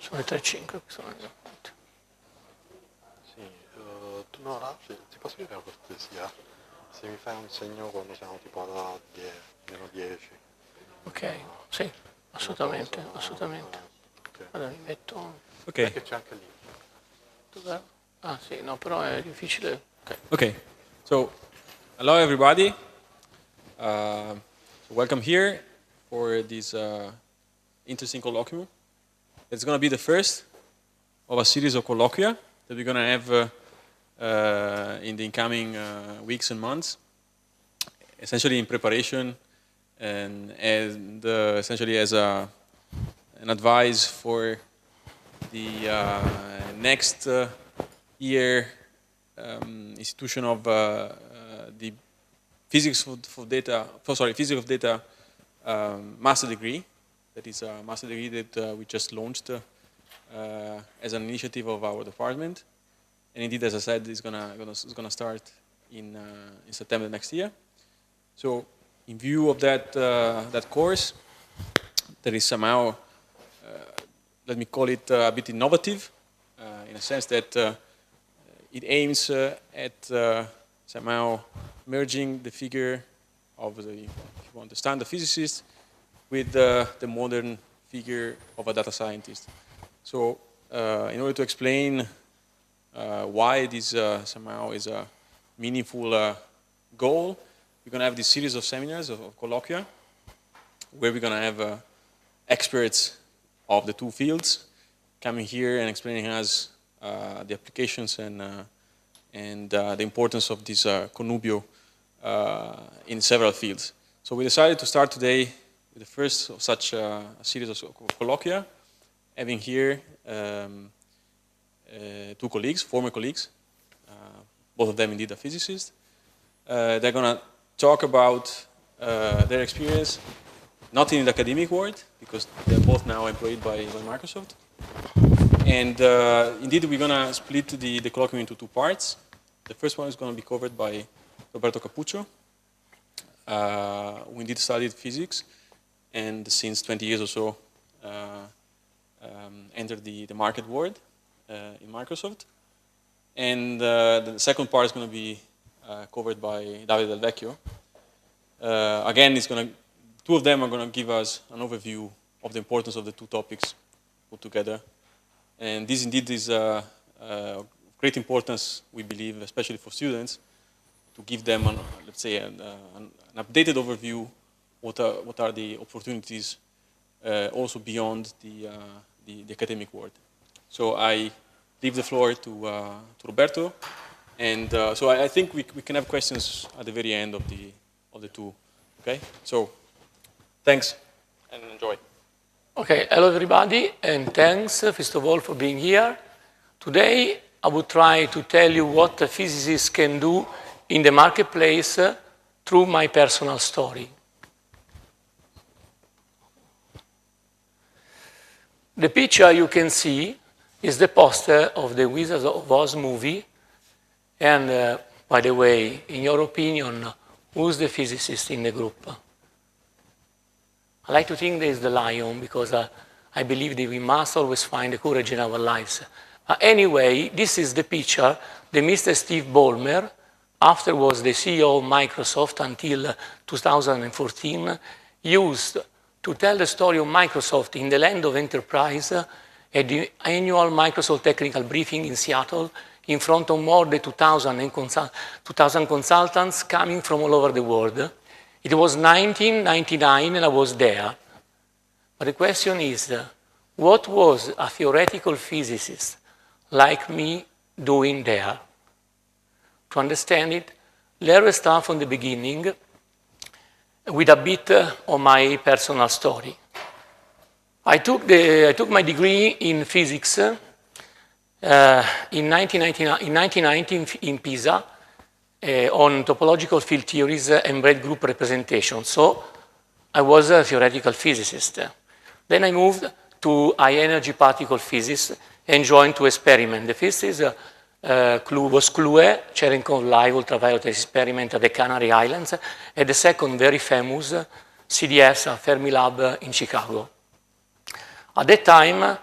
Sono le 3.05 che sono le appunti. Sì, no, Raffi, ti posso dire una cortesia? Se mi fai un segno quando siamo tipo alla meno 10. Ok, sì, assolutamente, assolutamente. Okay. Allora mi metto... Ok. Perché c'è anche lì. Dov'è? Ah sì, no, però è difficile. Ok. Okay. So, hello everybody. So welcome here for this interesting colloquium. It's going to be the first of a series of colloquia that we're going to have in the incoming weeks and months, essentially in preparation and essentially as an advice for the next year institution of the physics of data master degree. That is a master degree that we just launched as an initiative of our department, and indeed, as I said, it's gonna start in September next year. So, in view of that course, that is somehow, let me call it a bit innovative, in a sense that it aims at somehow merging the figure of the, if you want, the standard physicist with the modern figure of a data scientist. So, in order to explain why this somehow is a meaningful goal, we're going to have this series of seminars, of colloquia, where we're going to have experts of the two fields coming here and explaining us the applications and the importance of this connubio in several fields. So we decided to start today with the first of such a series of colloquia, having here two colleagues, former colleagues, both of them indeed are physicists. They're going to talk about their experience, not in the academic world, because they're both now employed by Microsoft. And indeed, we're going to split the colloquium into two parts. The first one is going to be covered by Roberto Capuccio, who indeed studied physics, and since 20 years or so entered the market world in Microsoft. And the second part is going to be covered by Davide del Vecchio. Again, two of them are going to give us an overview of the importance of the two topics put together. And this indeed is great importance, we believe, especially for students, to give them, let's say, an updated overview. What are the opportunities also beyond the academic world? So I leave the floor to Roberto, and so I think we can have questions at the very end of the two. Okay, so thanks and enjoy. Okay, hello everybody, and thanks first of all for being here. Today I will try to tell you what a physicist can do in the marketplace through my personal story. The picture you can see is the poster of the Wizard of Oz movie. And by the way, in your opinion, who's the physicist in the group? I like to think there is the lion, because I believe that we must always find the courage in our lives. Anyway, this is the picture that Mr. Steve Ballmer, afterwards the CEO of Microsoft until 2014, used to tell the story of Microsoft in the land of enterprise at the annual Microsoft technical briefing in Seattle in front of more than 2,000 consultants coming from all over the world. It was 1999 and I was there. But the question is, what was a theoretical physicist like me doing there? To understand it, let's start from the beginning with a bit of my personal story. I took my degree in physics in 1990 in Pisa on topological field theories and red group representation. So I was a theoretical physicist. Then I moved to high energy particle physics and joined to experiment. The first was CLUE, Cherenkov Live Ultraviolet Experiment at the Canary Islands, and the second very famous CDS Fermilab in Chicago. At that time,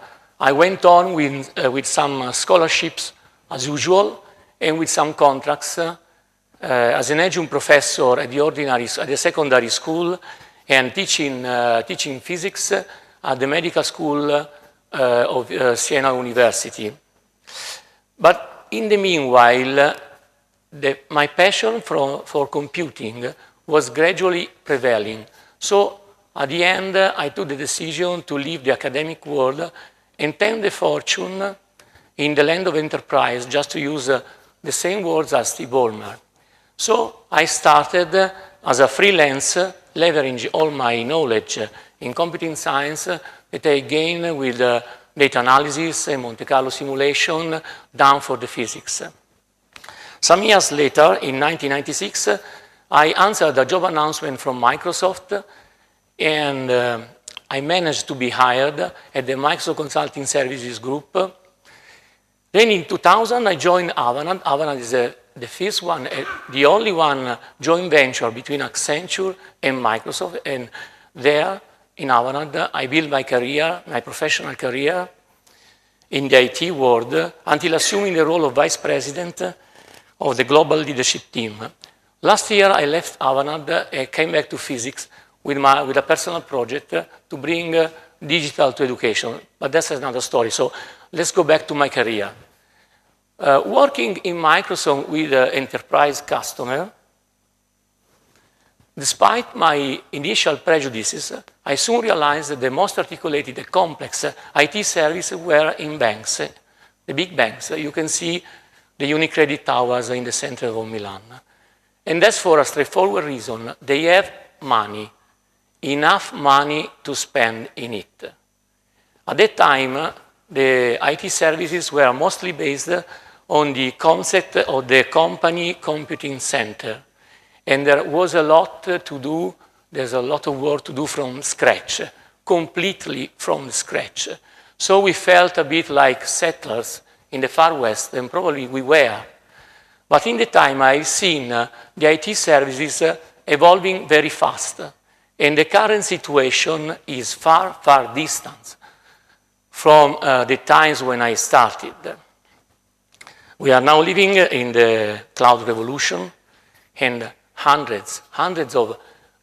I went on with some scholarships as usual and with some contracts as an adjunct professor at the secondary school and teaching physics at the medical school of Siena University. But in the meanwhile, my passion for computing was gradually prevailing. So at the end, I took the decision to leave the academic world and tempt the fortune in the land of enterprise, just to use the same words as Steve Ballmer. So I started as a freelance, leveraging all my knowledge in computing science that I gained with data analysis and Monte Carlo simulation done for the physics. Some years later, in 1996, I answered a job announcement from Microsoft, and I managed to be hired at the Microsoft Consulting Services Group. Then in 2000, I joined Avanade. Avanade is the first one, the only one joint venture between Accenture and Microsoft. And there, in Avanade, I built my career, my professional career in the IT world until assuming the role of vice president of the global leadership team. Last year, I left Avanade and came back to physics with a personal project to bring digital to education. But that's another story. So let's go back to my career. Working in Microsoft with an enterprise customer, despite my initial prejudices, I soon realized that the most articulated and complex IT services were in banks, the big banks. You can see the UniCredit towers in the center of Milan. And that's for a straightforward reason. They have money, enough money to spend in it. At that time, the IT services were mostly based on the concept of the company computing center. And there was a lot to do, there's a lot of work to do from scratch, completely from scratch. So we felt a bit like settlers in the Far West, and probably we were. But in the time, I've seen the IT services evolving very fast. And the current situation is far, far distant from the times when I started. We are now living in the cloud revolution, and hundreds of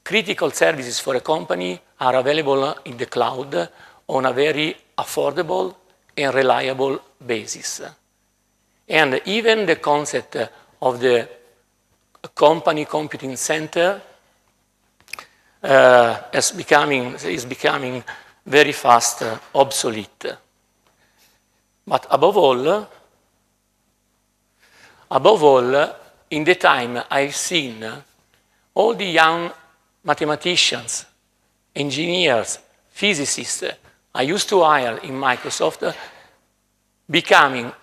critical services for a company are available in the cloud on a very affordable and reliable basis. And even the concept of the company computing center is becoming very fast obsolete. But above all, in the time I've seen all the young mathematicians, engineers, physicists I used to hire in Microsoft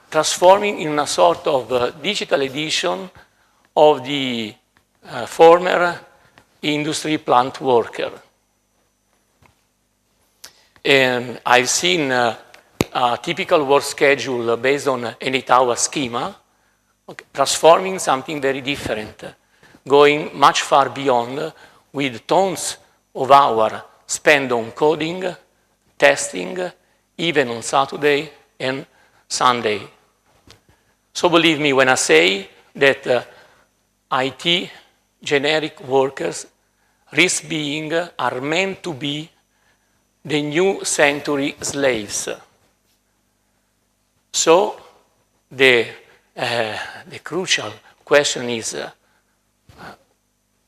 transforming in a sort of digital edition of the former industry plant worker. And I've seen a typical work schedule based on an 8-hour schema, transforming something very different, going much far beyond with tons of hours spent on coding, testing, even on Saturday and Sunday. So believe me when I say that IT generic workers are meant to be the new century slaves. So the crucial question is,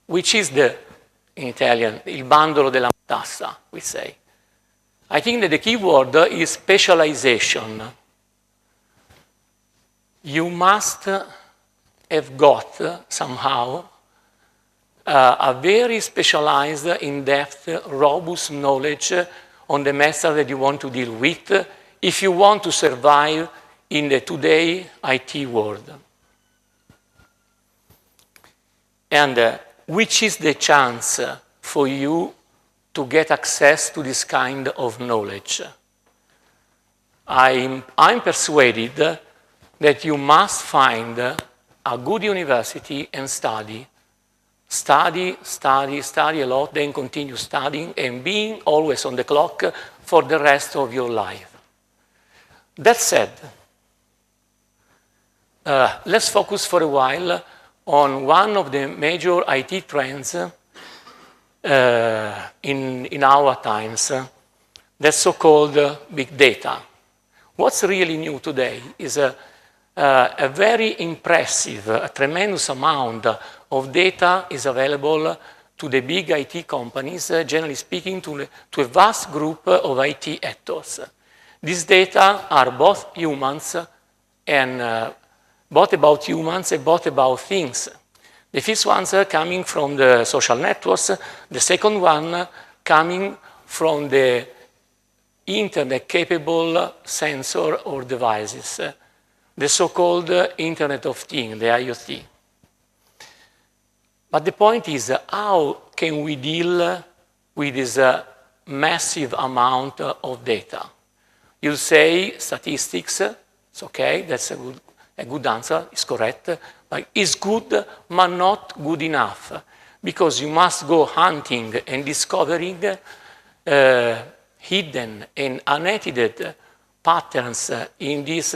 which is in Italian, il bandolo della matassa, we say. I think that the key word is specialization. You must have got somehow a very specialized, in-depth, robust knowledge on the matter that you want to deal with if you want to survive in the today IT world. And which is the chance for you to get access to this kind of knowledge? I'm persuaded that you must find a good university and study. Study a lot, then continue studying and being always on the clock for the rest of your life. That said, let's focus for a while on one of the major IT trends in our times, the so-called big data. What's really new today is a very impressive, a tremendous amount of data is available to the big IT companies, generally speaking, to a vast group of IT actors. These data are both humans and both about humans and both about things. The first ones are coming from the social networks, the second one coming from the internet-capable sensor or devices, the so-called Internet of Things, the IoT. But the point is, how can we deal with this massive amount of data? You say statistics, it's okay, that's a good answer, it's correct, but it's good, but not good enough, because you must go hunting and discovering hidden and unedited patterns in this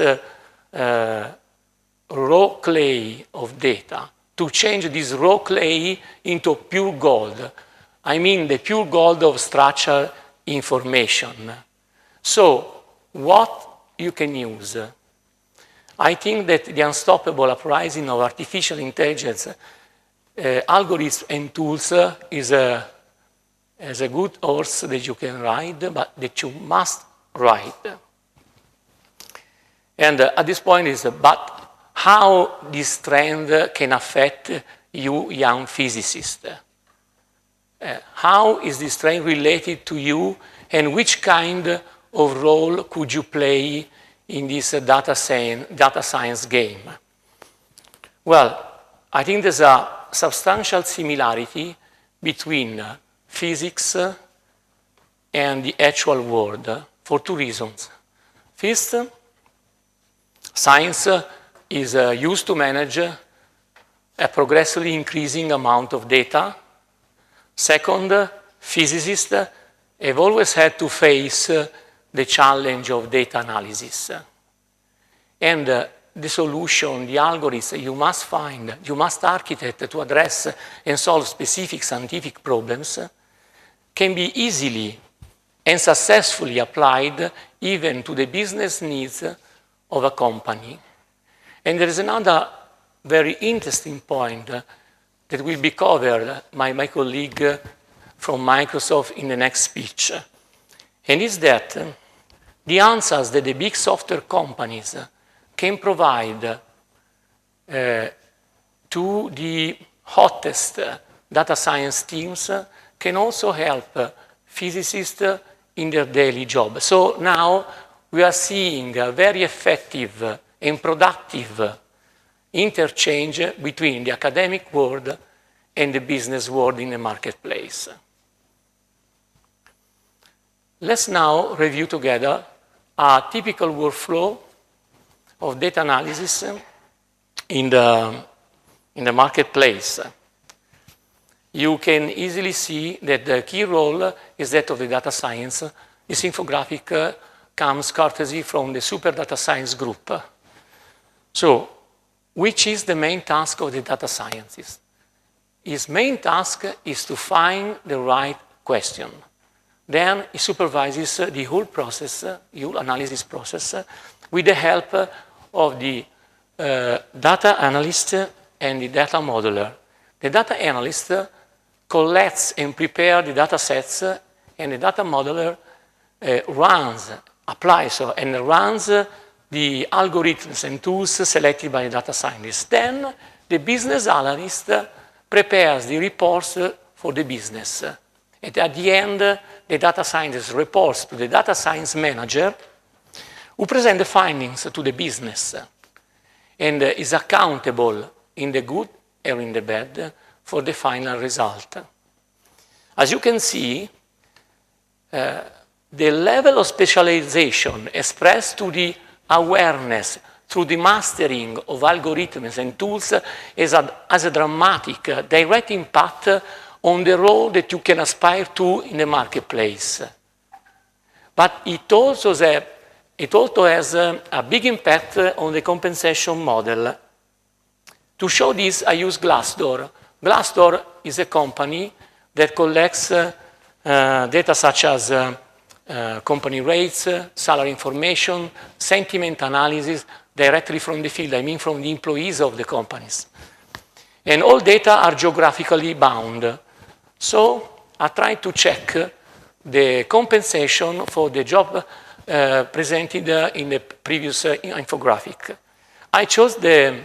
raw clay of data to change this raw clay into pure gold. I mean the pure gold of structured information. So, what you can use? I think that the unstoppable uprising of artificial intelligence algorithms and tools is a good horse that you can ride, but that you must ride. And at this point is, but how this trend can affect you, young physicists? How is this trend related to you, and which kind of role could you play in this data science game? Well, I think there's a substantial similarity between physics and the actual world for two reasons. First, science is used to manage a progressively increasing amount of data. Second, physicists have always had to face the challenge of data analysis. And the solution, the algorithm you must find, you must architect to address and solve specific scientific problems can be easily and successfully applied even to the business needs of a company. And there is another very interesting point that will be covered by my colleague from Microsoft in the next speech. And is that the answers that the big software companies can provide to the hottest data science teams can also help physicists in their daily job. So now we are seeing a very effective and productive interchange between the academic world and the business world in the marketplace. Let's now review together a typical workflow of data analysis in the marketplace. You can easily see that the key role is that of the data science. This infographic comes courtesy from the super data science group. So, which is the main task of the data scientist? His main task is to find the right question. Then he supervises the whole process, the whole analysis process, with the help of the data analyst and the data modeler. The data analyst collects and prepares the data sets, and the data modeler applies the algorithms and tools selected by the data scientist. Then the business analyst prepares the reports for the business. And at the end, the data scientist reports to the data science manager, who presents the findings to the business and is accountable in the good or in the bad for the final result. As you can see, the level of specialization expressed to the awareness through the mastering of algorithms and tools has a dramatic, direct impact on the role that you can aspire to in the marketplace. But it also has it also has a big impact on the compensation model. To show this, I use Glassdoor. Glassdoor is a company that collects data such as company rates, salary information, sentiment analysis directly from the field, I mean from the employees of the companies. And all data are geographically bound. So I try to check the compensation for the job presented in the previous infographic. I chose the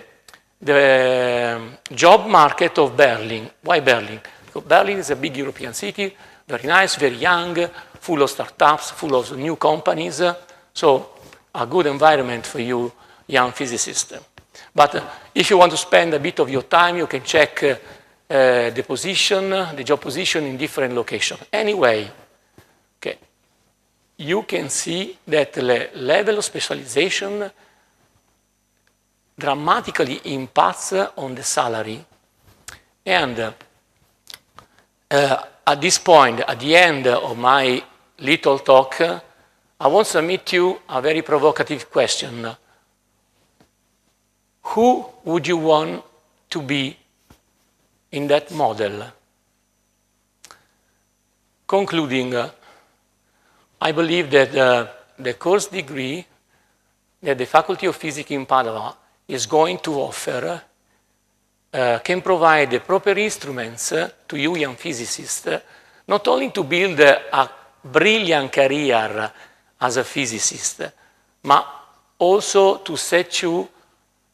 job market of Berlin. Why Berlin? Because Berlin is a big European city, very nice, very young, full of startups, full of new companies. So a good environment for you young physicists. But if you want to spend a bit of your time, you can check the position, the job position in different locations. Anyway, okay, you can see that the level of specialization dramatically impacts on the salary. And at this point, at the end of my little talk, I want to submit you a very provocative question. Who would you want to be in that model? Concluding, I believe that the course degree that the Faculty of Physics in Padova is going to offer can provide the proper instruments to you young physicists, not only to build a brilliant career as a physicist, but also to set you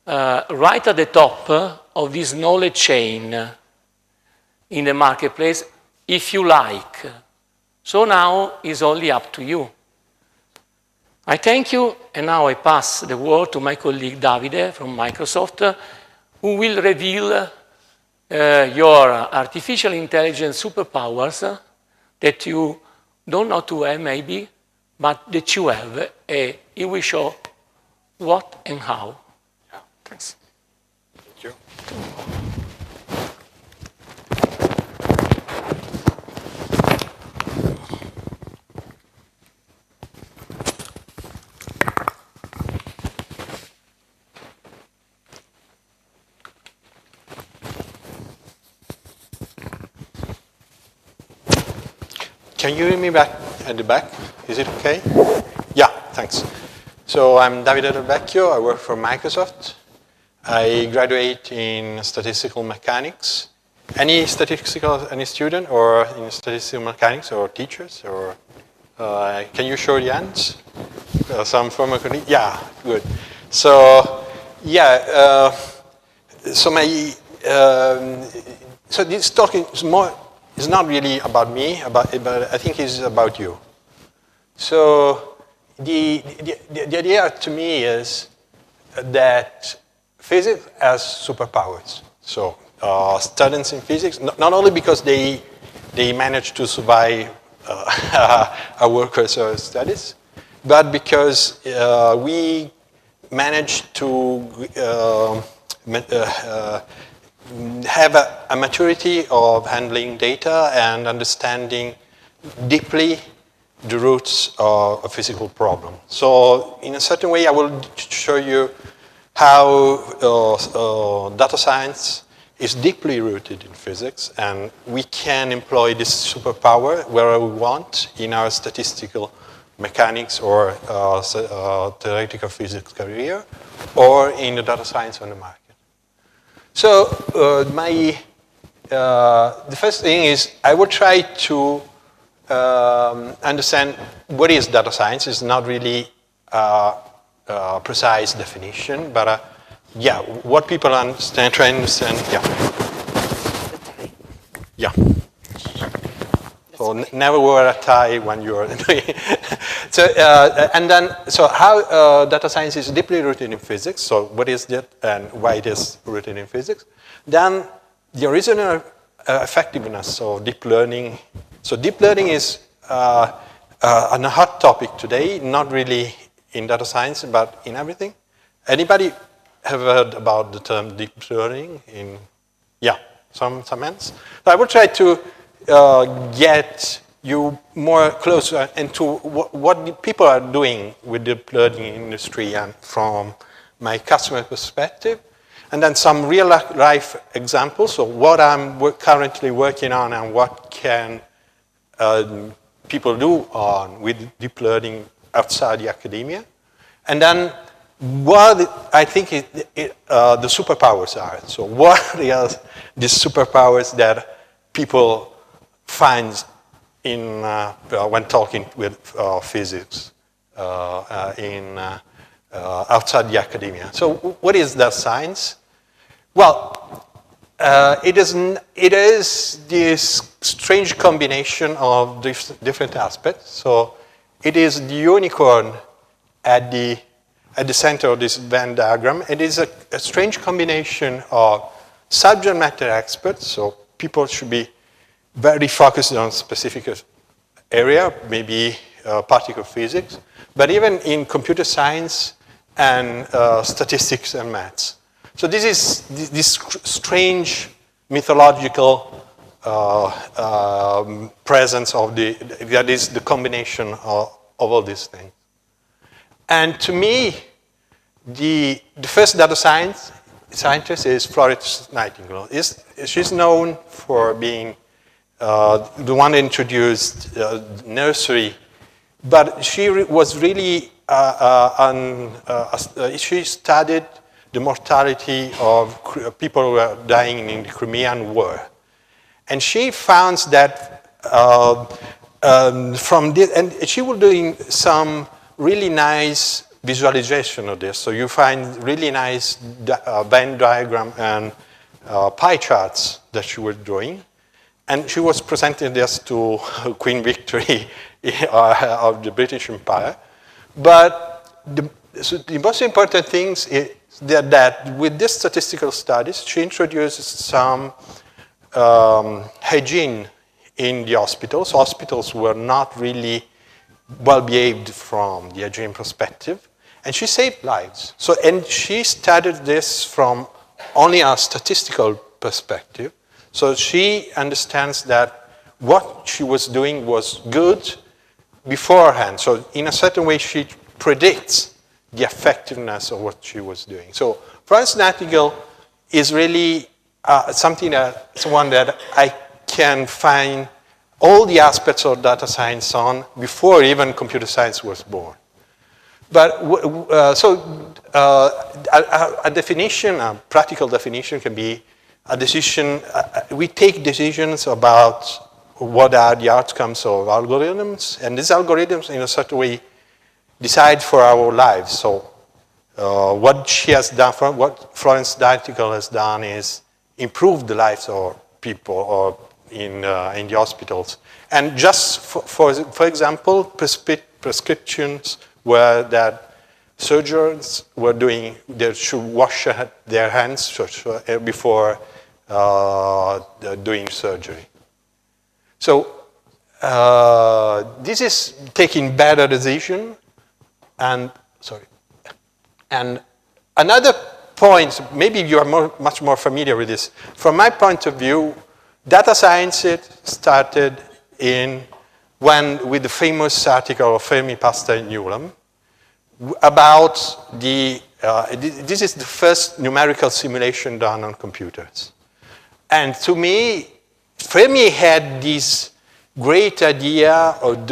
right at the top of this knowledge chain in the marketplace, if you like. So now it's only up to you. I thank you, and now I pass the word to my colleague Davide from Microsoft, who will reveal your artificial intelligence superpowers that you don't know to have maybe, but that you have, and he will show what and how. Thanks. Thank you. Can you hear me back at the back? Is it okay? Yeah, thanks. So I'm Davide Vecchio. I work for Microsoft. I graduate in statistical mechanics. Any student or in statistical mechanics or teachers or can you show the hands? Some former colleagues? Yeah, good. So yeah, so this talk is not really about me, but I think it's about you. So the idea to me is that physics has superpowers. So students in physics, not only because they manage to survive our workers or studies, but because we manage to have a maturity of handling data and understanding deeply the roots of a physical problem. So in a certain way, I will show you how data science is deeply rooted in physics, and we can employ this superpower wherever we want in our statistical mechanics or theoretical physics career, or in the data science on the market. So the first thing is I will try to understand what is data science. It's not really precise definition, but yeah, what people understand, try to understand, yeah. So never wear a tie when you're so and then so how data science is deeply rooted in physics. So what is that and why it is rooted in physics? Then the original effectiveness of deep learning. So deep learning is a hot topic today, not really in data science, but in everything. Anybody have heard about the term deep learning? In some hands. So I will try to get you more closer into what the people are doing with the learning industry and from my customer perspective. And then some real life examples of what I'm currently working on and what can people do with deep learning outside the academia. And then what I think the superpowers are. So what are the superpowers that people find in, when talking with physics outside the academia? So what is that science? Well, it is this strange combination of different aspects. So it is the unicorn at the center of this Venn diagram. It is a strange combination of subject matter experts, so people should be very focused on a specific area, maybe particle physics, but even in computer science and statistics and maths. So this is this strange mythological presence of that is the combination of all these things. And to me, the first data scientist is Florence Nightingale. She's known for being the one that introduced nursery, but she was really, she studied the mortality of people who were dying in the Crimean War. And she found that and she was doing some really nice visualization of this. So you find really nice Venn diagram and pie charts that she was drawing. And she was presenting this to Queen Victoria of the British Empire. But the most important thing is that with this statistical studies, she introduced some hygiene in the hospitals. Hospitals were not really well behaved from the hygiene perspective, and she saved lives. So, and she studied this from only a statistical perspective. So she understands that what she was doing was good beforehand. So in a certain way, she predicts the effectiveness of what she was doing. So Florence Nightingale is really someone that I can find all the aspects of data science on before even computer science was born. But a definition, a practical definition can be a decision. We take decisions about what are the outcomes of algorithms, and these algorithms in a certain way decide for our lives. So what she has done, what Florence Nightingale has done is improve the lives of people or in the hospitals. And just for example, prescriptions were that surgeons were doing, they should wash their hands before doing surgery. So this is taking better decision. And another point, maybe you are much more familiar with this. From my point of view, data science started with the famous article of Fermi, Pasta, and Newland about this is the first numerical simulation done on computers. And to me, Fermi had this great idea of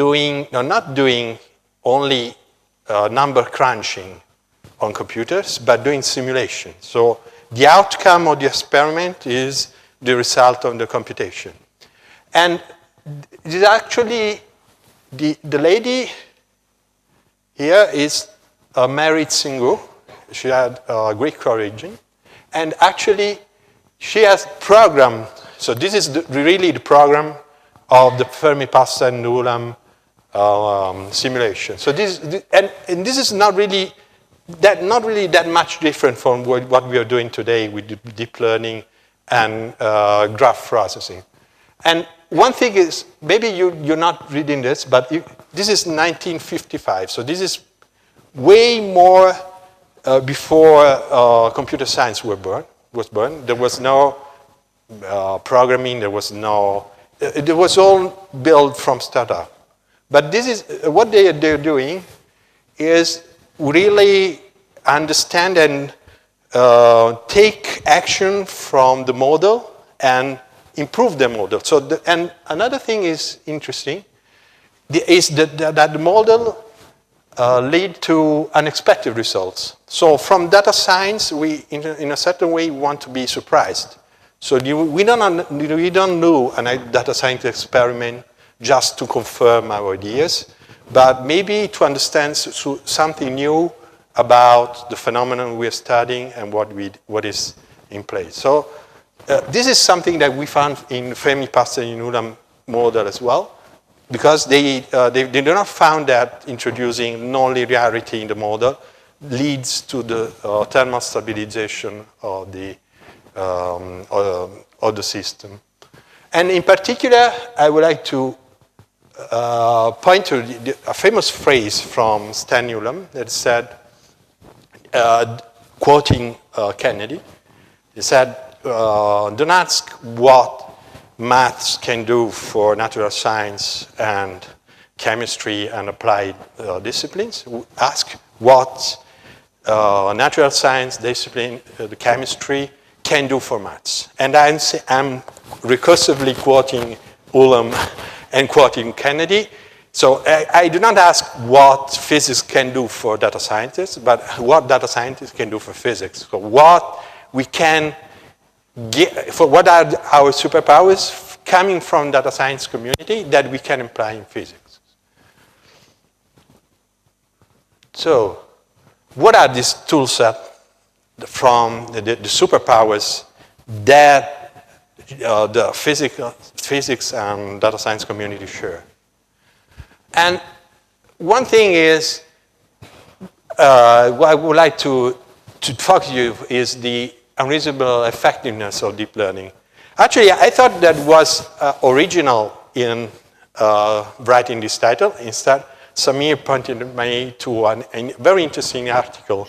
not doing only number crunching on computers, but doing simulation. So the outcome of the experiment is the result of the computation. And this is actually, the lady here is Mary Tsingu. She had Greek origin. And actually, she has programmed, so this is really the program of the Fermi, Pasta, and Newland simulation. So this is not really that much different from what we are doing today with deep learning and graph processing. And one thing is, maybe you're not reading this, but this is 1955. So this is way more before computer science was born. There was no programming. There was no it was all built from startup. But this is what they're doing is really understand and take action from the model and improve the model. So, and another thing is interesting, is that the model lead to unexpected results. So from data science, we, in a certain way, want to be surprised. So we don't do a data science experiment just to confirm our ideas, but maybe to understand something new about the phenomenon we are studying and what is in place. So this is something that we found in Fermi-Pastor-Ulam model as well, because they do not found that introducing non-linearity in the model leads to the thermal stabilization of the system. And in particular, I would like to point to a famous phrase from Stan Ulam that said, quoting Kennedy, he said, don't ask what maths can do for natural science and chemistry and applied disciplines. Ask what natural science discipline, the chemistry, can do for maths. And I'm recursively quoting Ulam and quoting Kennedy. So I do not ask what physics can do for data scientists, but what data scientists can do for physics. So what we can get, for what are our superpowers coming from data science community that we can apply in physics. So what are these tool set from the superpowers that the physics and data science community share? And one thing is, what I would like to talk to you is the unreasonable effectiveness of deep learning. Actually, I thought that was original in writing this title. Instead, Samir pointed me to a very interesting article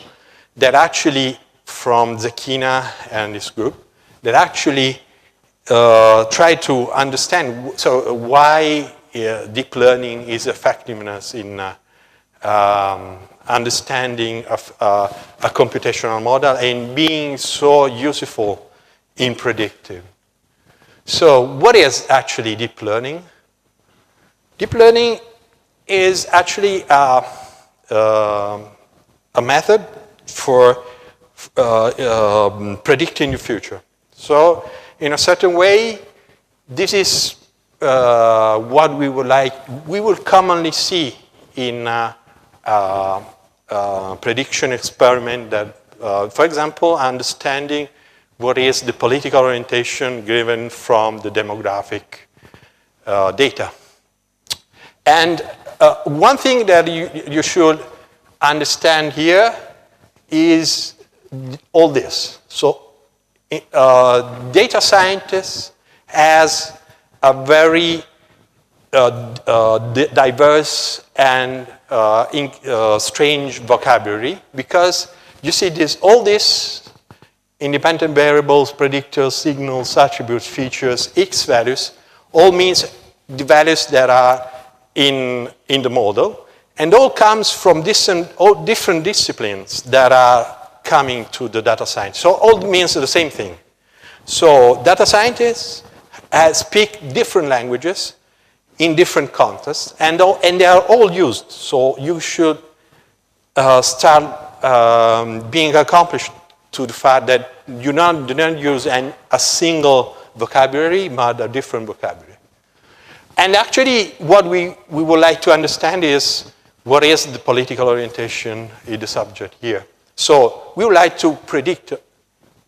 that actually, from Zakina and this group, that actually try to understand why deep learning is effectiveness in understanding of a computational model and being so useful in predictive. So what is actually deep learning? Deep learning is actually a method for predicting the future. So in a certain way, this is what we will commonly see in prediction experiment that, for example, understanding what is the political orientation given from the demographic data. And one thing that you should understand here is all this. So data scientists has a very diverse and strange vocabulary, because you see all these independent variables, predictors, signals, attributes, features, X values, all means the values that are in the model, and all comes from different disciplines that are coming to the data science. So all means the same thing. So data scientists speak different languages in different contexts, and they are all used. So you should start being accomplished to the fact that you do not use a single vocabulary, but a different vocabulary. And actually, what we would like to understand is what is the political orientation in the subject here. So we would like to predict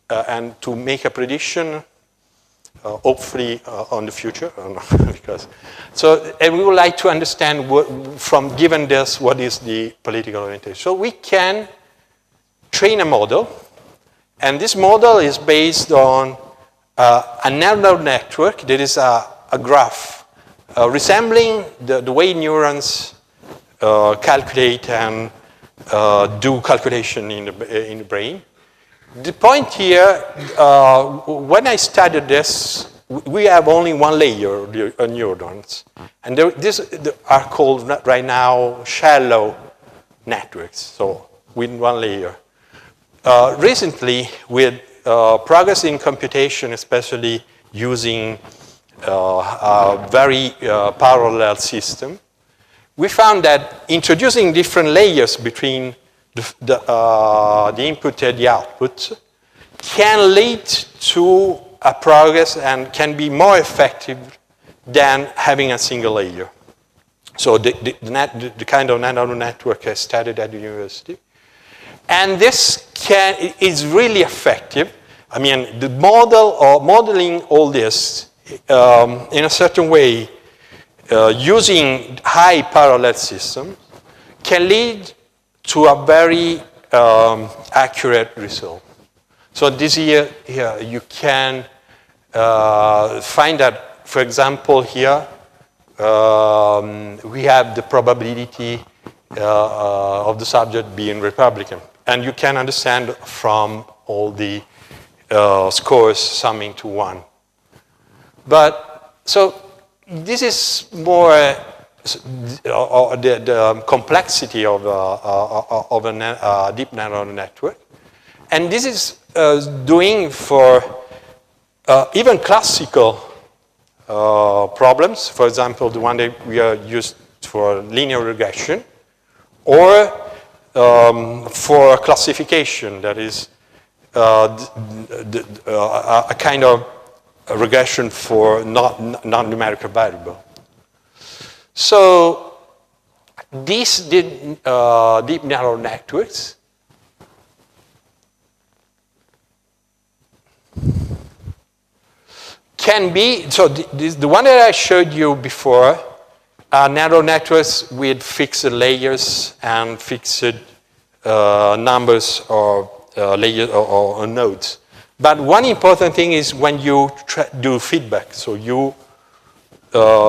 and to make a prediction, hopefully on the future, and we would like to understand from given this, what is the political orientation. So we can train a model, and this model is based on a neural network that is a graph resembling the way neurons calculate and do calculation in the brain. The point here, when I studied this we have only one layer of neurons. And these are called right now shallow networks, so with one layer. Recently, with progress in computation, especially using a very parallel system, we found that introducing different layers between the input and the output can lead to a progress and can be more effective than having a single layer. So the kind of neural network I studied at the university. And this is really effective. I mean, the model or modeling all this in a certain way using high parallel system can lead to a very accurate result. So this here you can find that, for example, here we have the probability of the subject being Republican. And you can understand from all the scores summing to 1. But so this is more the complexity of a deep neural network. And this is doing for even classical problems, for example, the one that we are used for linear regression, or for classification, that is a kind of regression for non-numerical variable. So these deep neural networks can be, so the one that I showed you before are neural networks with fixed layers and fixed numbers of layers or nodes. But one important thing is when you do feedback, so you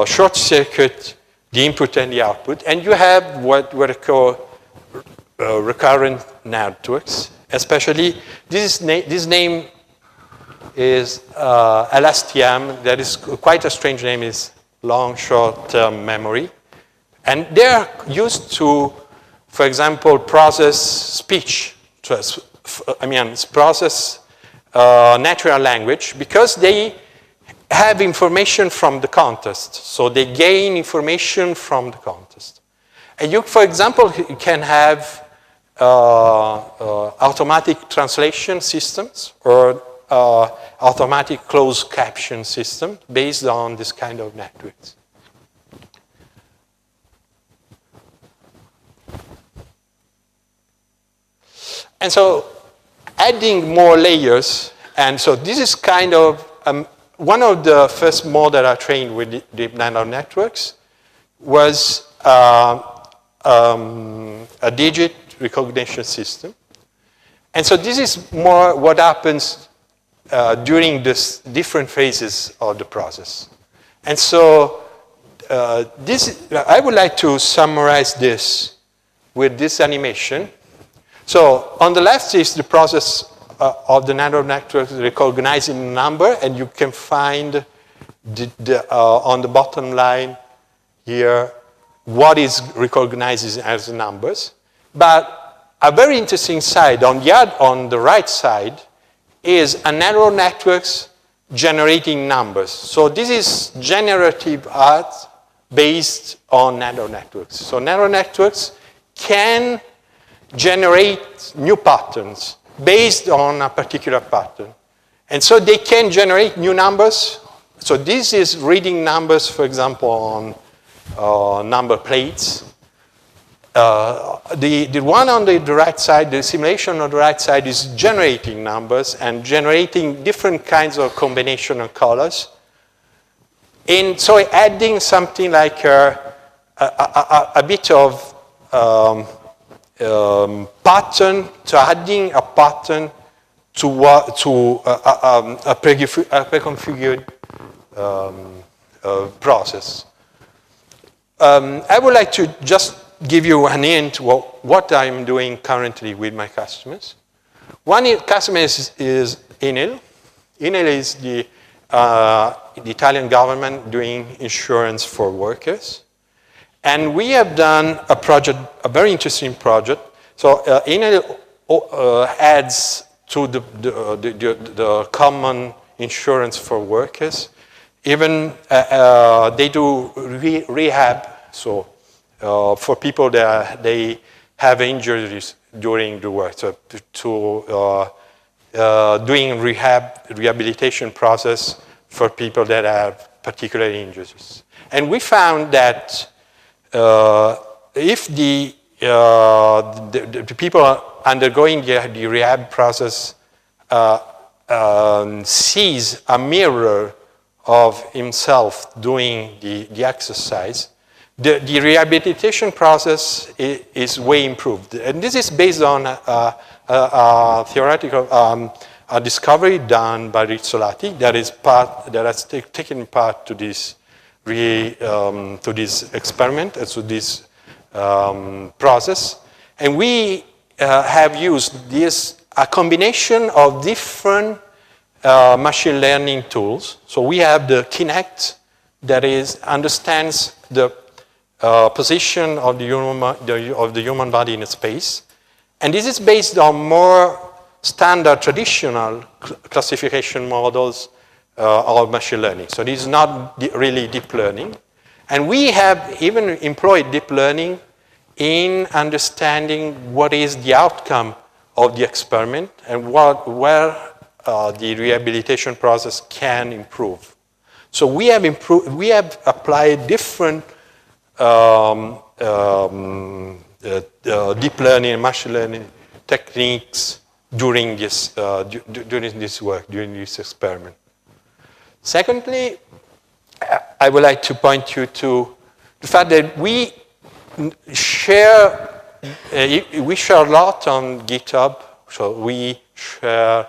short circuit the input and the output, and you have what are called recurrent networks. Especially this name is LSTM. That is quite a strange name. Is long short-term memory, and they are used to, for example, process speech. Process natural language, because they have information from the context. So they gain information from the context. And you, for example, you can have automatic translation systems or automatic closed caption system based on this kind of networks. And so adding more layers, and so this is kind of one of the first models I trained with deep neural networks was a digit recognition system. And so this is more what happens during this different phases of the process. And so I would like to summarize this with this animation. So on the left is the process of the neural network recognizing a number, and you can find on the bottom line here what is recognized as numbers. But a very interesting side on the right side is a neural networks generating numbers. So this is generative art based on neural networks. So neural networks can generate new patterns based on a particular pattern. And so they can generate new numbers. So this is reading numbers, for example, on number plates. The one on the right side, the simulation on the right side, is generating numbers and generating different kinds of combination of colors. And so adding something like a bit of pattern, to adding a pattern to a preconfigured process. I would like to just give you an hint what I'm doing currently with my customers. One customer is Enel. Enel is the the Italian government doing insurance for workers. And we have done a project, a very interesting project. So Enel adds to the common insurance for workers. Even they do rehab, so for people that they have injuries during the work, so doing rehabilitation process for people that have particular injuries. And we found that if the people undergoing the rehab process sees a mirror of himself doing the exercise, the rehabilitation process is way improved. And this is based on a theoretical discovery done by Rizzolatti that has taken part to this experiment, to this process. And we have used a combination of different machine learning tools. So we have the Kinect that understands the position of the human body in space. And this is based on more standard traditional classification models of machine learning. So this is not really deep learning. And we have even employed deep learning in understanding what is the outcome of the experiment and where the rehabilitation process can improve. So we have applied different deep learning and machine learning techniques during this work, during this experiment. Secondly, I would like to point you to the fact that we share a lot on GitHub. So we share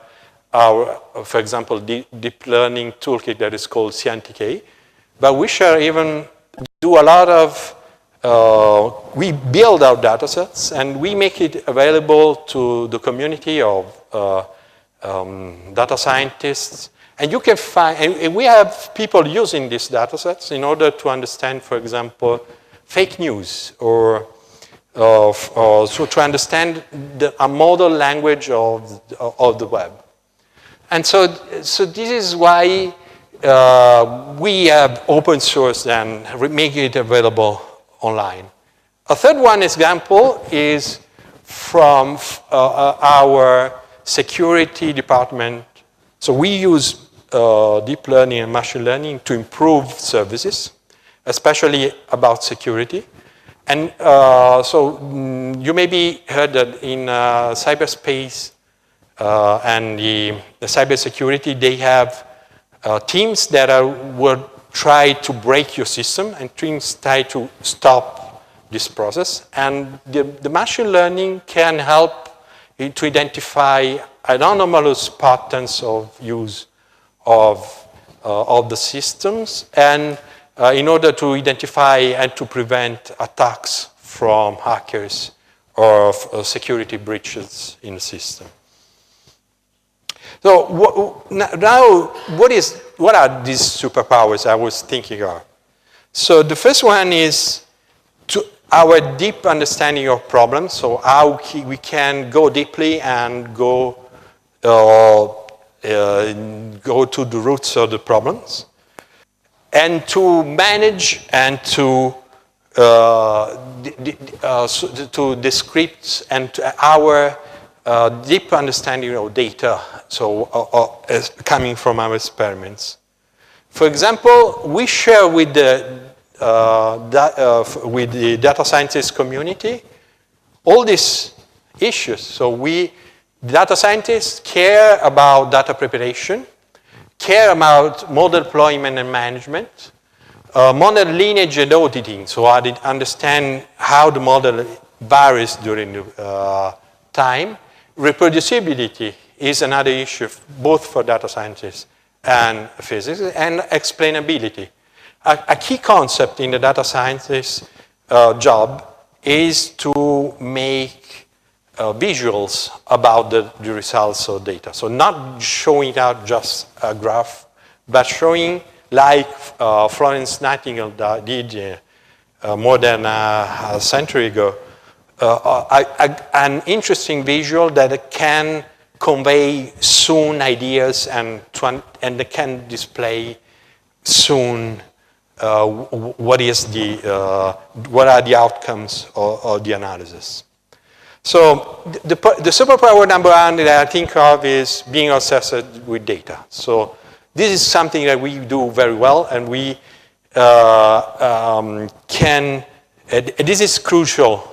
our, for example, deep learning toolkit that is called CNTK. But we do a lot of, we build our data sets and we make it available to the community of data scientists. And you can find, and we have people using these data sets in order to understand, for example, fake news or so to understand a model language of the web. And so this is why we have open source and make it available online. A third example is from our security department. So we use deep learning and machine learning to improve services, especially about security. And so you maybe heard that in cyberspace and the cybersecurity, they have teams that would try to break your system and teams try to stop this process. And the machine learning can help to identify anomalous patterns of use of the systems and in order to identify and to prevent attacks from hackers or security breaches in the system. So now, what are these superpowers I was thinking of? So the first one is our deep understanding of problems. So how we can go deeply and go to the roots of the problems, and to manage and to descript and our deep understanding of data, so coming from our experiments. For example, we share with the data scientist community all these issues. So data scientists care about data preparation, care about model deployment and management, model lineage and auditing, so I understand how the model varies during the time. Reproducibility is another issue, both for data scientists and physics, and explainability. A key concept in the data scientist job is to make visuals about the results of data. So not showing out just a graph, but showing, like Florence Nightingale did more than a century ago, an interesting visual that can convey soon ideas and can display soon what are the outcomes of the analysis. So the superpower number one that I think of is being obsessed with data. So this is something that we do very well, and we this is crucial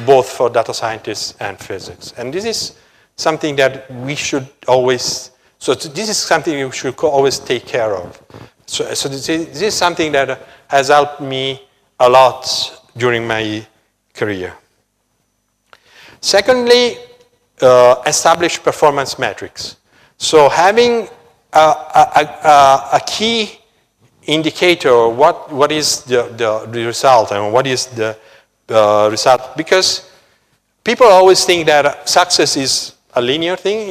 both for data scientists and physics. And this is something that we should always, this is something you should always take care of. So this is something that has helped me a lot during my career. Secondly, establish performance metrics. So having a key indicator, what is the result and what is the result, because people always think that success is a linear thing,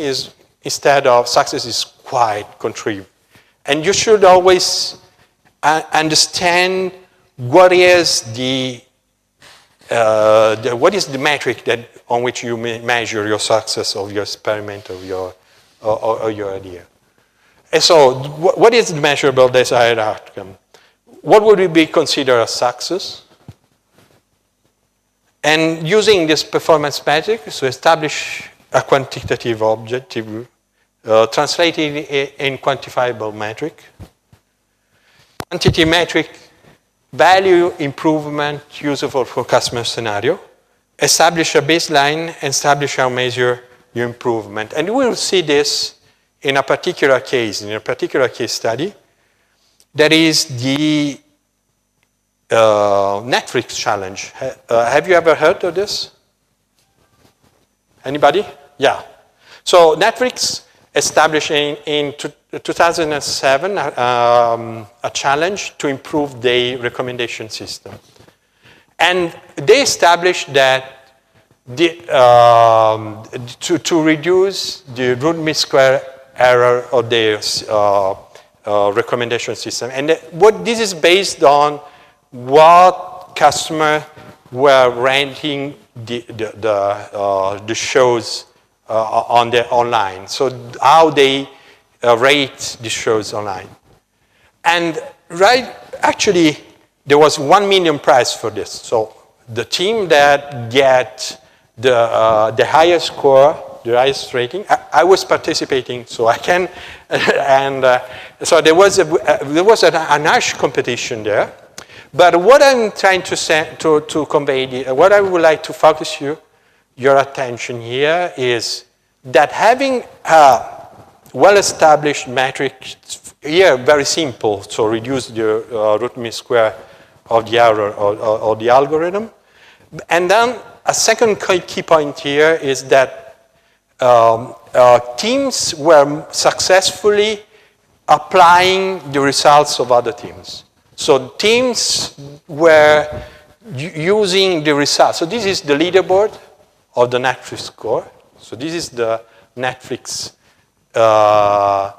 instead of success is quite contrived. And you should always understand what is the metric on which you measure your success of your experiment or your idea. And so, what is the measurable desired outcome? What would be considered a success? And using this performance metric to establish a quantitative objective, translated in quantifiable metric. Quantity metric, value improvement useful for customer scenario. Establish a baseline, establish how measure your improvement. And we will see this in a particular case study. That is the Netflix challenge. Have you ever heard of this? Anybody? Yeah. So Netflix established in 2007 a challenge to improve their recommendation system. And they established that to reduce the root mean square error of their recommendation system. And this is based on what customers were ranking the shows online. So how they rate the shows online. And actually, there was $1 million prize for this. So the team that get the highest score, the highest rating, I was participating, so I can, and so there was a harsh competition there. But what I'm trying to say, to convey, what I would like to focus your attention here is that having a well-established metric here, very simple, so reduce the root mean square of the error or the algorithm. And then a second key point here is that teams were successfully applying the results of other teams. So teams were using the results. So this is the leaderboard of the Netflix score. So this is the Netflix. So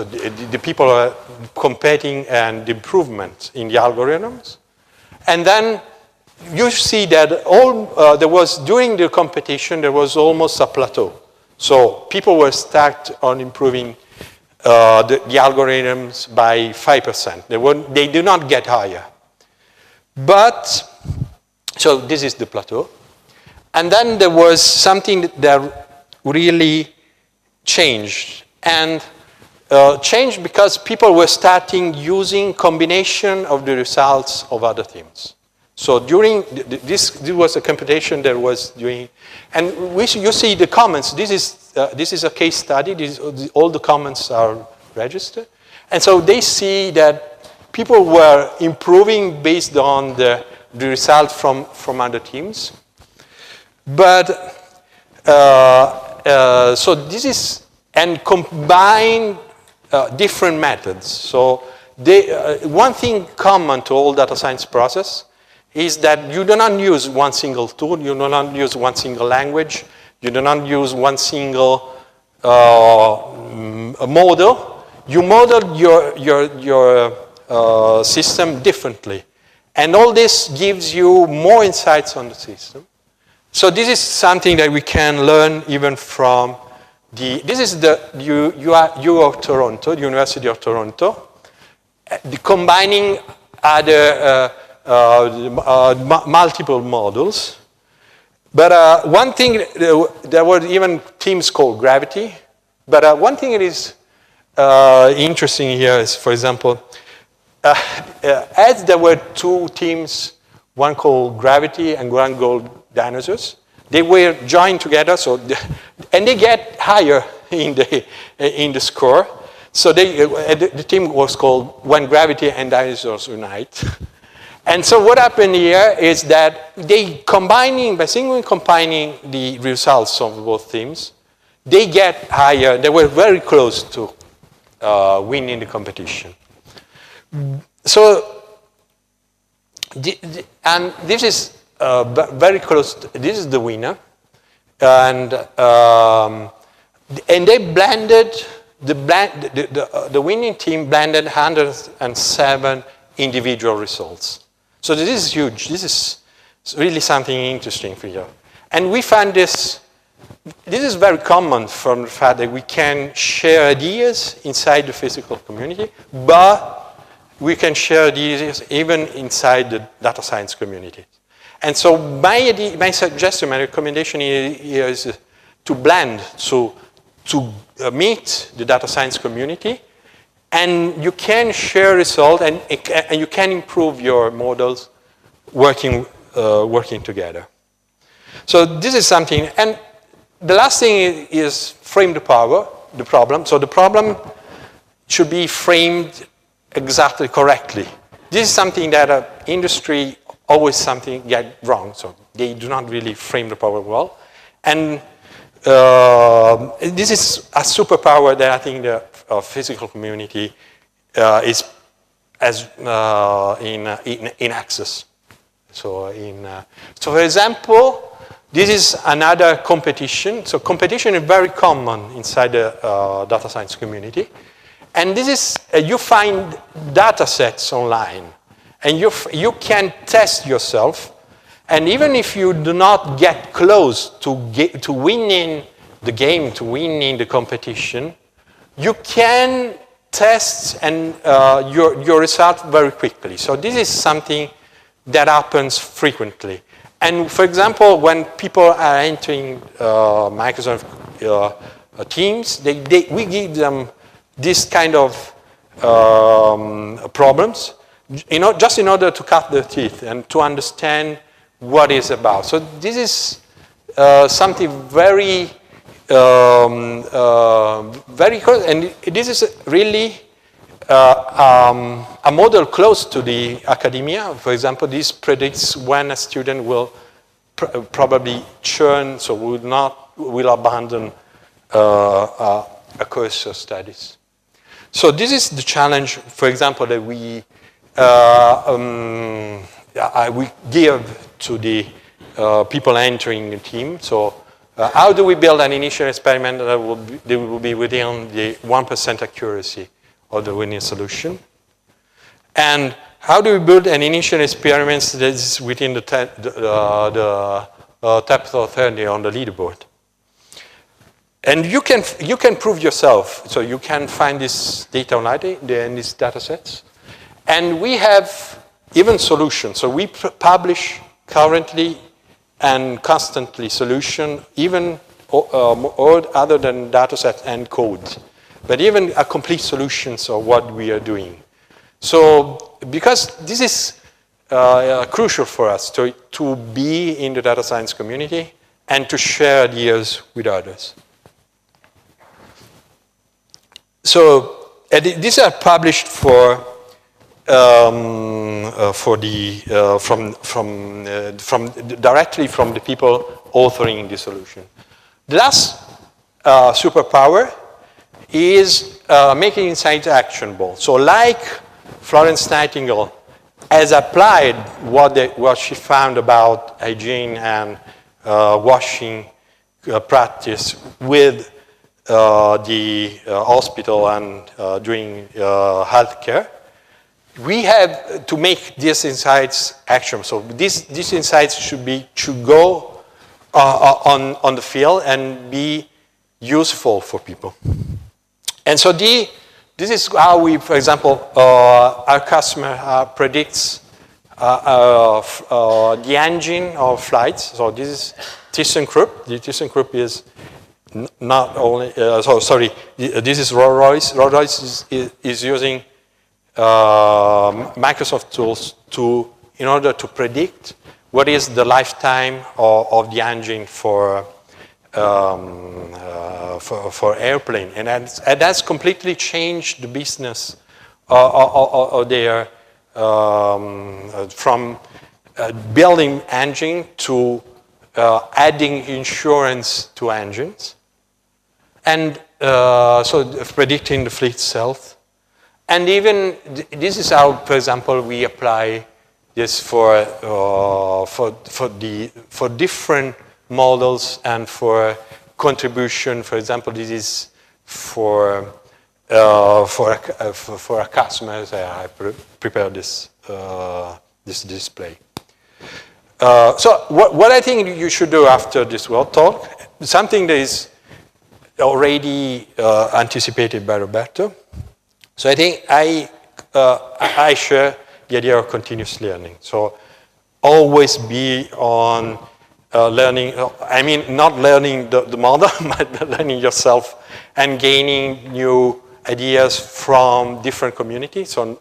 the people are competing and the improvement in the algorithms. And then you see that there was, during the competition, there was almost a plateau. So people were start on improving the algorithms by 5%. They do not get higher. But, so this is the plateau. And then there was something that really changed. And changed because people were starting using combination of the results of other teams. So during this was a competition that was doing, and you see the comments. This is a case study. All the comments are registered, and so they see that people were improving based on the result from other teams. But so this is, and combine different methods. So one thing common to all data science process is that you do not use one single tool, you do not use one single language, you do not use one single model. you model your system differently. And all this gives you more insights on the system. So this is something that we can learn even from this is the U of Toronto, the University of Toronto, combining other multiple models. But one thing, there were even teams called Gravity. But one thing that is interesting here is, for example, as there were two teams, one called Gravity and one called Dinosaurs, they were joined together, and they get higher in the score. So the team was called When Gravity and Dinosaurs Unite. And so what happened here is that by singly combining the results of both teams, they get higher. They were very close to winning the competition. So, and this is very close. This is the winner, and they blended the winning team blended 107 individual results. So this is huge. This is really something interesting for you. And we find this is very common from the fact that we can share ideas inside the physical community, but we can share ideas even inside the data science community. And so my suggestion, my recommendation here is to blend, to meet the data science community, and you can share results, and you can improve your models working together. So this is something, and the last thing is frame the problem. So the problem should be framed exactly correctly. This is something that industry always get wrong. So they do not really frame the problem well. And this is a superpower that I think the physical community is in access. So for example, this is another competition. So competition is very common inside the data science community. And this is, you find data sets online. And you can test yourself. And even if you do not get close to winning the game, to winning the competition, you can test and your result very quickly. So this is something that happens frequently. And for example, when people are entering Microsoft Teams, we give them this kind of problems, just in order to cut their teeth and to understand what it's about. So this is something very, very close, and this is really a model close to the academia. For example, this predicts when a student will probably churn, so will abandon a course of studies. So this is the challenge, for example, that we give to the people entering the team. So how do we build an initial experiment that will be within the 1% accuracy of the winning solution? And how do we build an initial experiment that is within the top 30 on the leaderboard? And you can prove yourself. So you can find this data online in these data sets. And we have even solutions. So we publish currently and constantly solution, even other than data sets and code. But even a complete solutions of what we are doing. So because this is crucial for us to be in the data science community and to share ideas with others. So these are published directly from the people authoring the solution. The last superpower is making insights actionable. So like Florence Nightingale has applied what she found about hygiene and washing practice with the hospital and doing healthcare, we have to make these insights action. So these insights should go on the field and be useful for people. And so this is how we, for example, our customer predicts the engine of flights. So this is ThyssenKrupp. The ThyssenKrupp is not only, this is Rolls-Royce. Rolls-Royce is using Microsoft tools in order to predict what is the lifetime of the engine for airplane, and that's completely changed the business of their from building engine to adding insurance to engines, and so predicting the fleet's health. And even this is how, for example, we apply this for different models and for contribution. For example, this is for a customer. I prepared this display. So what I think you should do after this world talk, something that is already anticipated by Roberto. So I think I share the idea of continuous learning. So always be on learning, I mean not learning the model, but learning yourself and gaining new ideas from different communities. So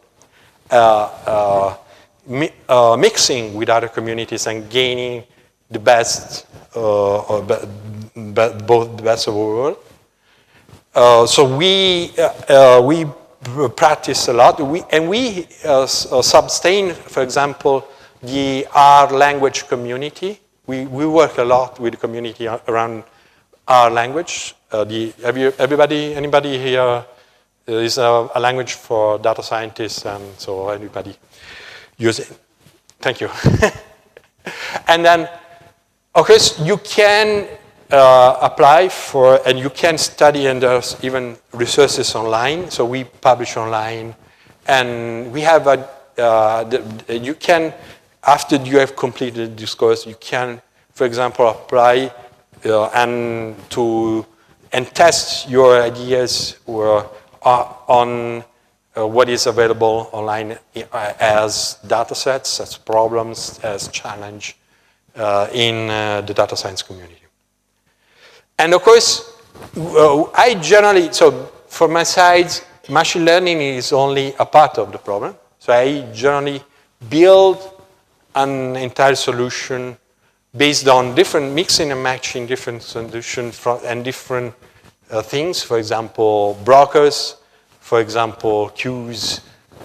mixing with other communities and gaining the best, both the best of the world. So we practice a lot, we sustain, for example, the R language community. We work a lot with the community around R language. Anybody here is a language for data scientists, and so everybody use it. Thank you. And then, of course, you can apply for, and you can study, and there's even resources online. So we publish online, and we have you can, after you have completed this course, you can, for example, apply and test your ideas on what is available online as data sets, as problems, as challenge in the data science community. And of course, I generally, so from my side, machine learning is only a part of the problem. So I generally build an entire solution based on different mixing and matching different solutions and different things. For example, brokers, for example, queues,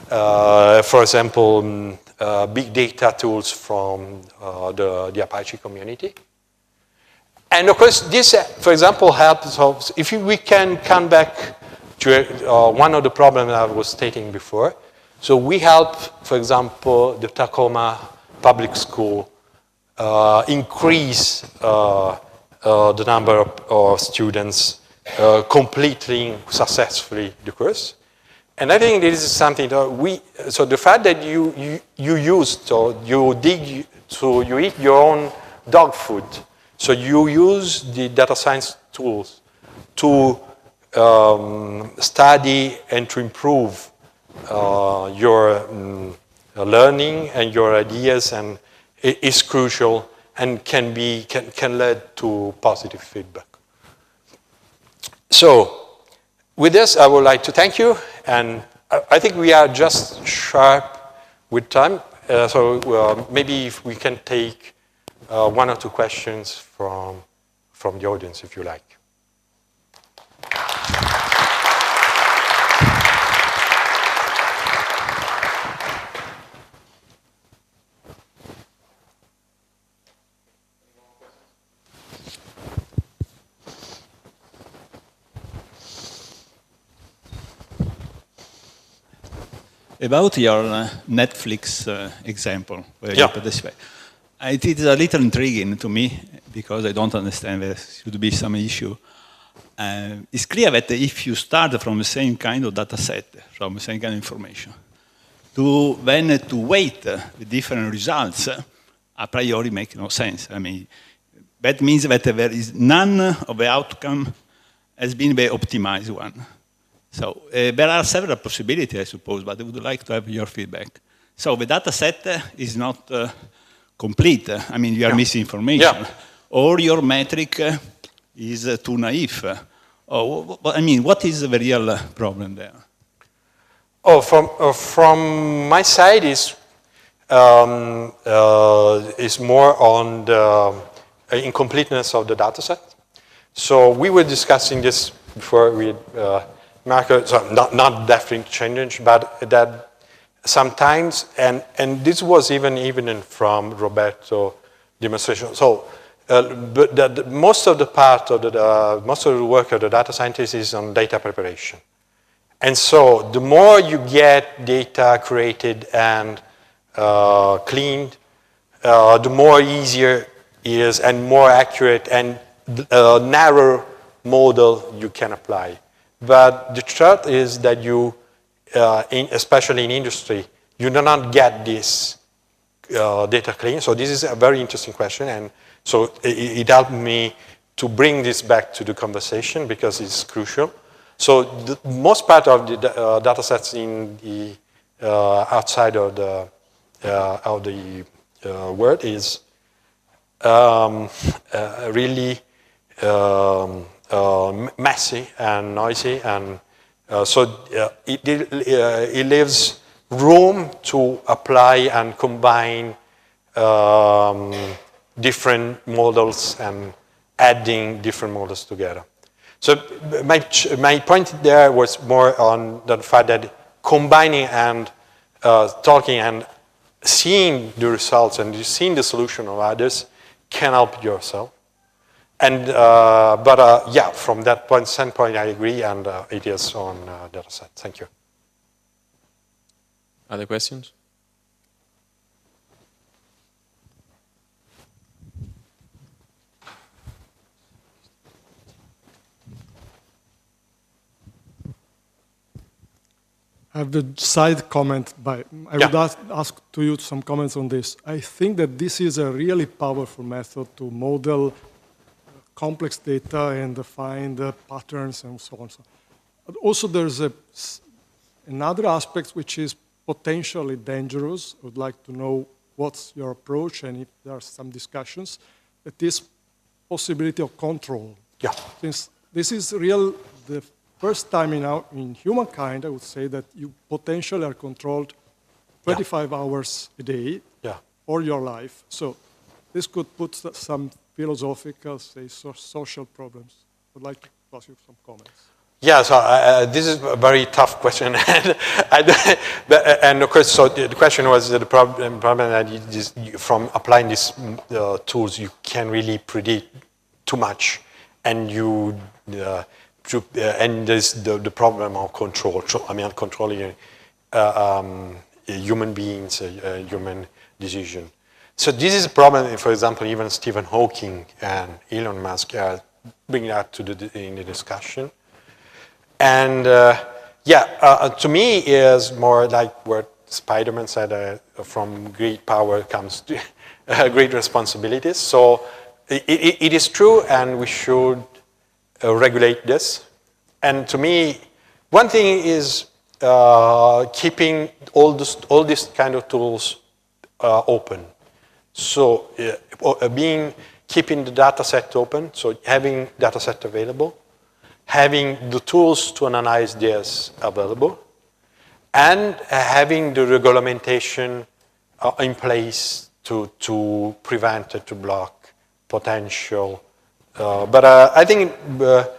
for example, big data tools from the Apache community. And of course, this, for example, helps. If we can come back to one of the problems I was stating before. So we help, for example, the Tacoma Public School increase the number of students completing successfully the course. And I think this is something that so the fact that you use, so you eat your own dog food. So you use the data science tools to study and to improve your learning and your ideas, and it is crucial and can lead to positive feedback. So with this, I would like to thank you, and I think we are just sharp with time. So maybe if we can take one or two questions from the audience, if you like. About your Netflix example, where you put this way, it is a little intriguing to me because I don't understand there should be some issue It's clear that if you start from the same kind of data set, from the same kind of information, then to weight the different results a priori make no sense. I mean, that means that there is none of the outcome has been the optimized one. So there are several possibilities, I suppose, but I would like to have your feedback. So the data set is not complete. I mean, you are missing information. Or your metric is too naive. I mean, what is the real problem there? Oh, from my side is more on the incompleteness of the data set. So we were discussing this before with Marco, so not definitely change, but that sometimes, and this was even from Roberto demonstration. So, but most of the part of most of the work of the data scientist is on data preparation. And so the more you get data created and cleaned, the more easier it is and more accurate and narrow model you can apply. But the truth is that you, especially in industry, you do not get this data clean. So this is a very interesting question. And so it helped me to bring this back to the conversation because it's crucial. So the most part of the data sets in the outside of the world is really messy and noisy, and so it leaves room to apply and combine different models and adding different models together. So my point there was more on the fact that combining and talking and seeing the results and seeing the solution of others can help yourself. And yeah, from that standpoint, I agree, and it is on data set. Thank you. Other questions? I have the side comment, but I would ask to you some comments on this. I think that this is a really powerful method to model complex data and find patterns and so on. But also there's another aspect which is potentially dangerous. I would like to know what's your approach and if there are some discussions. That is possibility of control. Yeah. Since this is the first time in humankind, I would say that you potentially are controlled 25 hours a day for your life. So this could put some philosophical, say, social problems. I'd like to ask you some comments. Yeah, so this is a very tough question. And of course, so the question was the problem that from applying these tools, you can really predict too much. And and there's the problem of control. I mean, controlling human beings, human decision. So this is a problem. For example, even Stephen Hawking and Elon Musk are bringing that in the discussion. And to me, is more like what Spider-Man said: "From great power comes great responsibilities." So it is true, and we should regulate this. And to me, one thing is keeping all these kind of tools open. So keeping the data set open, so having data set available, having the tools to analyze this available, and having the regulation in place to prevent, to block potential. But I think the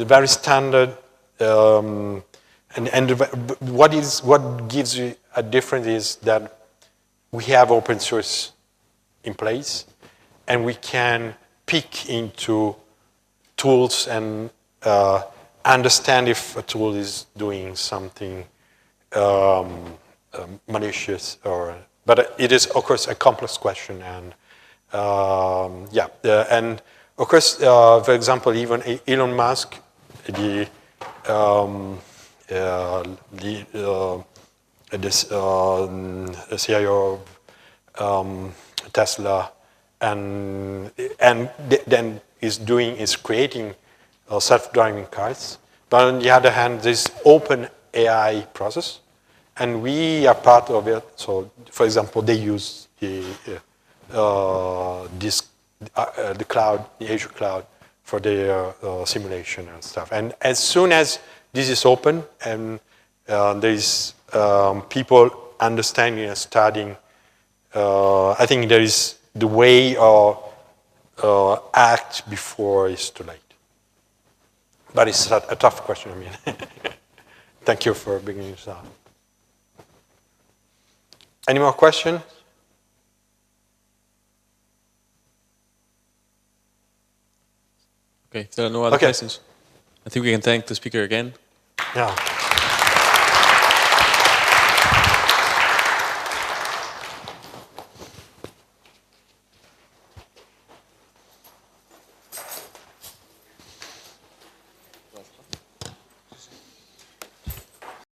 very standard what gives you a difference is that we have open source in place, and we can peek into tools and understand if a tool is doing something malicious or. But it is, of course, a complex question, and And of course, for example, even Elon Musk, the CIO of Tesla, and then is creating self-driving cars. But on the other hand, this open AI process, and we are part of it. So, for example, they use the cloud, the Azure cloud, for their simulation and stuff. And as soon as this is open and there is people understanding and studying, I think there is the way of act before it's too late. But it's a tough question, I mean. Thank you for bringing this up. Any more questions? Okay, if there are no other questions, I think we can thank the speaker again. Yeah.